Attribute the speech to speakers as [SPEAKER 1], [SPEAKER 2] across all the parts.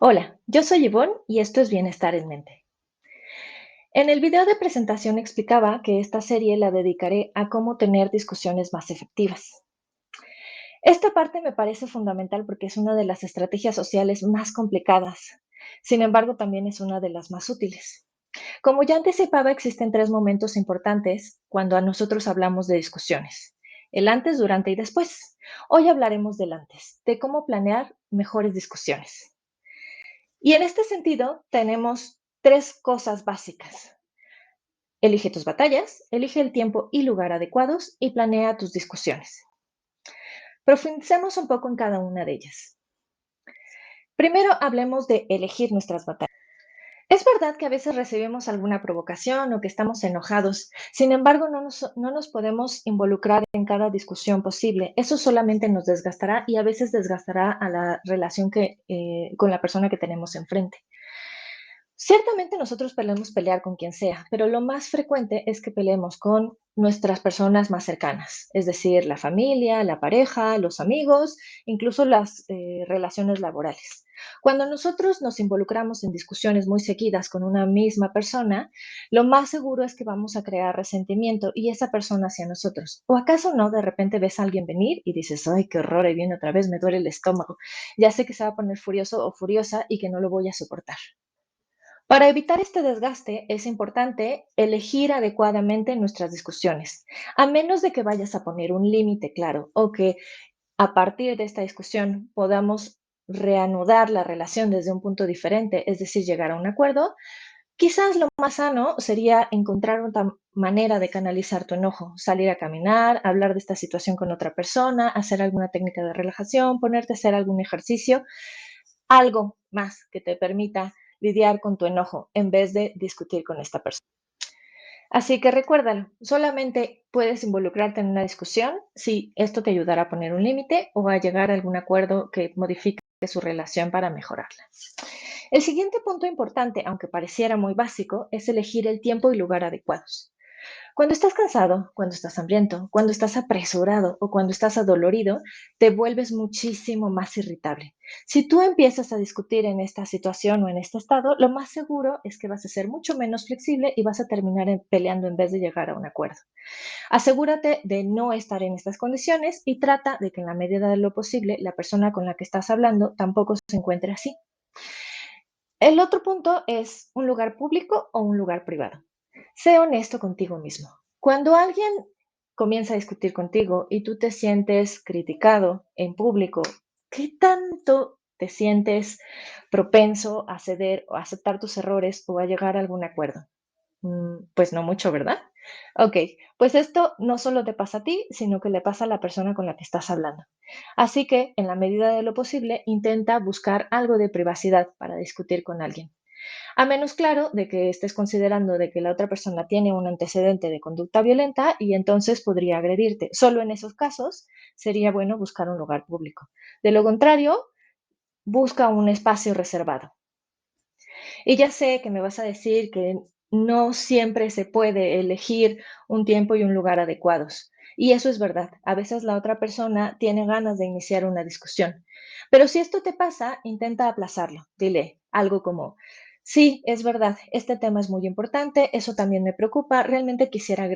[SPEAKER 1] Hola, yo soy Yvonne y esto es Bienestar en Mente. En el video de presentación explicaba que esta serie la dedicaré a cómo tener discusiones más efectivas. Esta parte me parece fundamental porque es una de las estrategias sociales más complicadas. Sin embargo, también es una de las más útiles. Como ya anticipaba, existen tres momentos importantes cuando a nosotros hablamos de discusiones. El antes, durante y después. Hoy hablaremos del antes, de cómo planear mejores discusiones. Y en este sentido, tenemos tres cosas básicas. Elige tus batallas, elige el tiempo y lugar adecuados y planea tus discusiones. Profundicemos un poco en cada una de ellas. Primero hablemos de elegir nuestras batallas. Es verdad que a veces recibimos alguna provocación o que estamos enojados, sin embargo no nos podemos involucrar en cada discusión posible. Eso solamente nos desgastará y a veces desgastará a la relación con la persona que tenemos enfrente. Ciertamente nosotros podemos pelear con quien sea, pero lo más frecuente es que peleemos con nuestras personas más cercanas, es decir, la familia, la pareja, los amigos, incluso las relaciones laborales. Cuando nosotros nos involucramos en discusiones muy seguidas con una misma persona, lo más seguro es que vamos a crear resentimiento y esa persona hacia nosotros. ¿O acaso no? De repente ves a alguien venir y dices, ay, qué horror, y viene otra vez, me duele el estómago. Ya sé que se va a poner furioso o furiosa y que no lo voy a soportar. Para evitar este desgaste, es importante elegir adecuadamente nuestras discusiones, a menos de que vayas a poner un límite claro o que a partir de esta discusión podamos reanudar la relación desde un punto diferente, es decir, llegar a un acuerdo. Quizás lo más sano sería encontrar otra manera de canalizar tu enojo, salir a caminar, hablar de esta situación con otra persona, hacer alguna técnica de relajación, ponerte a hacer algún ejercicio, algo más que te permita lidiar con tu enojo en vez de discutir con esta persona. Así que recuérdalo, solamente puedes involucrarte en una discusión si esto te ayudará a poner un límite o a llegar a algún acuerdo que modifique su relación para mejorarla. El siguiente punto importante, aunque pareciera muy básico, es elegir el tiempo y lugar adecuados. Cuando estás cansado, cuando estás hambriento, cuando estás apresurado o cuando estás adolorido, te vuelves muchísimo más irritable. Si tú empiezas a discutir en esta situación o en este estado, lo más seguro es que vas a ser mucho menos flexible y vas a terminar peleando en vez de llegar a un acuerdo. Asegúrate de no estar en estas condiciones y trata de que en la medida de lo posible la persona con la que estás hablando tampoco se encuentre así. El otro punto es un lugar público o un lugar privado. Sé honesto contigo mismo. Cuando alguien comienza a discutir contigo y tú te sientes criticado en público, ¿qué tanto te sientes propenso a ceder o a aceptar tus errores o a llegar a algún acuerdo? Pues no mucho, ¿verdad? Ok, pues esto no solo te pasa a ti, sino que le pasa a la persona con la que estás hablando. Así que, en la medida de lo posible, intenta buscar algo de privacidad para discutir con alguien. A menos claro de que estés considerando de que la otra persona tiene un antecedente de conducta violenta y entonces podría agredirte. Solo en esos casos sería bueno buscar un lugar público. De lo contrario, busca un espacio reservado. Y ya sé que me vas a decir que no siempre se puede elegir un tiempo y un lugar adecuados. Y eso es verdad. A veces la otra persona tiene ganas de iniciar una discusión. Pero si esto te pasa, intenta aplazarlo. Dile algo como, sí, es verdad, este tema es muy importante, eso también me preocupa, realmente quisiera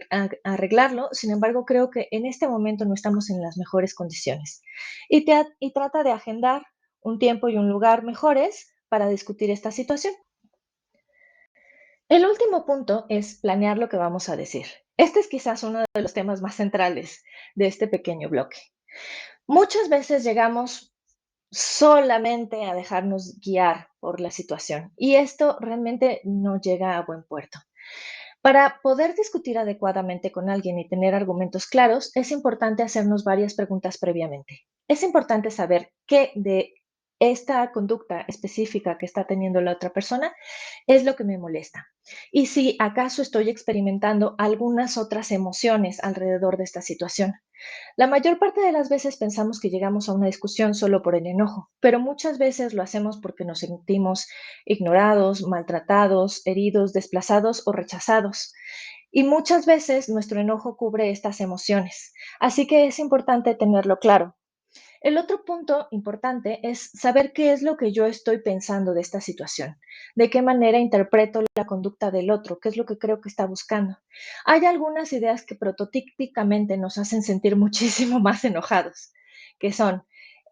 [SPEAKER 1] arreglarlo, sin embargo, creo que en este momento no estamos en las mejores condiciones. Y trata de agendar un tiempo y un lugar mejores para discutir esta situación. El último punto es planear lo que vamos a decir. Este es quizás uno de los temas más centrales de este pequeño bloque. Muchas veces llegamos solamente a dejarnos guiar por la situación y esto realmente no llega a buen puerto. Para poder discutir adecuadamente con alguien y tener argumentos claros, es importante hacernos varias preguntas previamente. Es importante saber qué de esta conducta específica que está teniendo la otra persona es lo que me molesta. Y si acaso estoy experimentando algunas otras emociones alrededor de esta situación. La mayor parte de las veces pensamos que llegamos a una discusión solo por el enojo, pero muchas veces lo hacemos porque nos sentimos ignorados, maltratados, heridos, desplazados o rechazados. Y muchas veces nuestro enojo cubre estas emociones. Así que es importante tenerlo claro. El otro punto importante es saber qué es lo que yo estoy pensando de esta situación, de qué manera interpreto la conducta del otro, qué es lo que creo que está buscando. Hay algunas ideas que prototípicamente nos hacen sentir muchísimo más enojados, que son,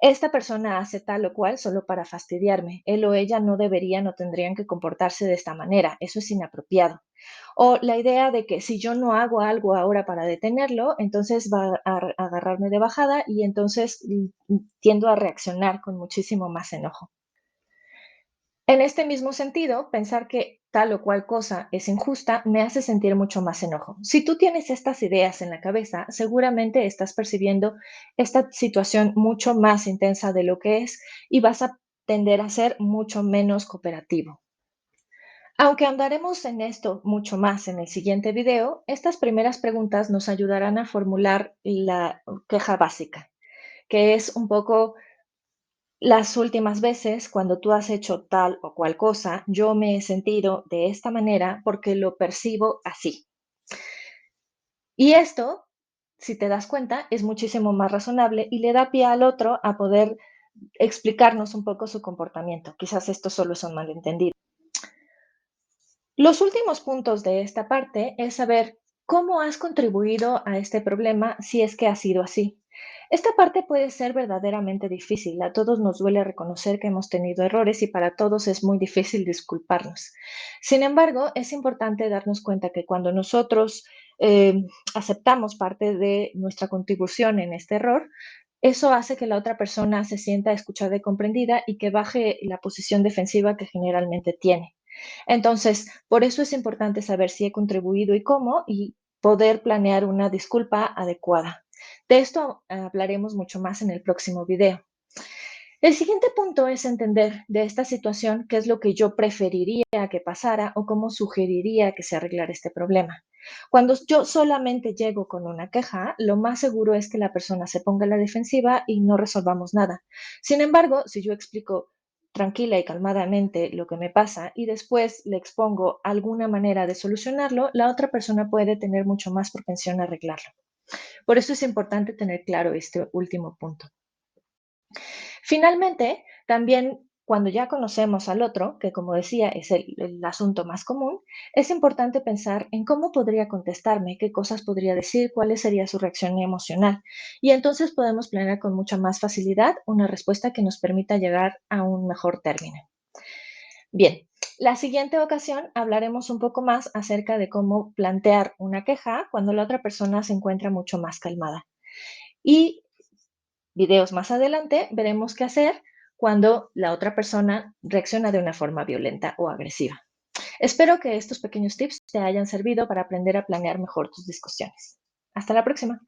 [SPEAKER 1] esta persona hace tal o cual solo para fastidiarme, él o ella no deberían o tendrían que comportarse de esta manera, eso es inapropiado. O la idea de que si yo no hago algo ahora para detenerlo, entonces va a agarrarme de bajada y entonces tiendo a reaccionar con muchísimo más enojo. En este mismo sentido, pensar que tal o cual cosa es injusta me hace sentir mucho más enojo. Si tú tienes estas ideas en la cabeza, seguramente estás percibiendo esta situación mucho más intensa de lo que es y vas a tender a ser mucho menos cooperativo. Aunque andaremos en esto mucho más en el siguiente video, estas primeras preguntas nos ayudarán a formular la queja básica, que es un poco las últimas veces cuando tú has hecho tal o cual cosa, yo me he sentido de esta manera porque lo percibo así. Y esto, si te das cuenta, es muchísimo más razonable y le da pie al otro a poder explicarnos un poco su comportamiento. Quizás esto solo es un malentendido. Los últimos puntos de esta parte es saber cómo has contribuido a este problema si es que ha sido así. Esta parte puede ser verdaderamente difícil. A todos nos duele reconocer que hemos tenido errores y para todos es muy difícil disculparnos. Sin embargo, es importante darnos cuenta que cuando nosotros eh, aceptamos parte de nuestra contribución en este error, eso hace que la otra persona se sienta escuchada y comprendida y que baje la posición defensiva que generalmente tiene. Entonces, por eso es importante saber si he contribuido y cómo y poder planear una disculpa adecuada. De esto hablaremos mucho más en el próximo video. El siguiente punto es entender de esta situación qué es lo que yo preferiría que pasara o cómo sugeriría que se arreglara este problema. Cuando yo solamente llego con una queja, lo más seguro es que la persona se ponga a la defensiva y no resolvamos nada. Sin embargo, si yo explico tranquila y calmadamente lo que me pasa y después le expongo alguna manera de solucionarlo, la otra persona puede tener mucho más propensión a arreglarlo. Por eso es importante tener claro este último punto. Finalmente, también cuando ya conocemos al otro, que como decía es el asunto más común, es importante pensar en cómo podría contestarme, qué cosas podría decir, cuál sería su reacción emocional. Y entonces podemos planear con mucha más facilidad una respuesta que nos permita llegar a un mejor término. Bien, la siguiente ocasión hablaremos un poco más acerca de cómo plantear una queja cuando la otra persona se encuentra mucho más calmada. Y videos más adelante veremos qué hacer cuando la otra persona reacciona de una forma violenta o agresiva. Espero que estos pequeños tips te hayan servido para aprender a planear mejor tus discusiones. Hasta la próxima.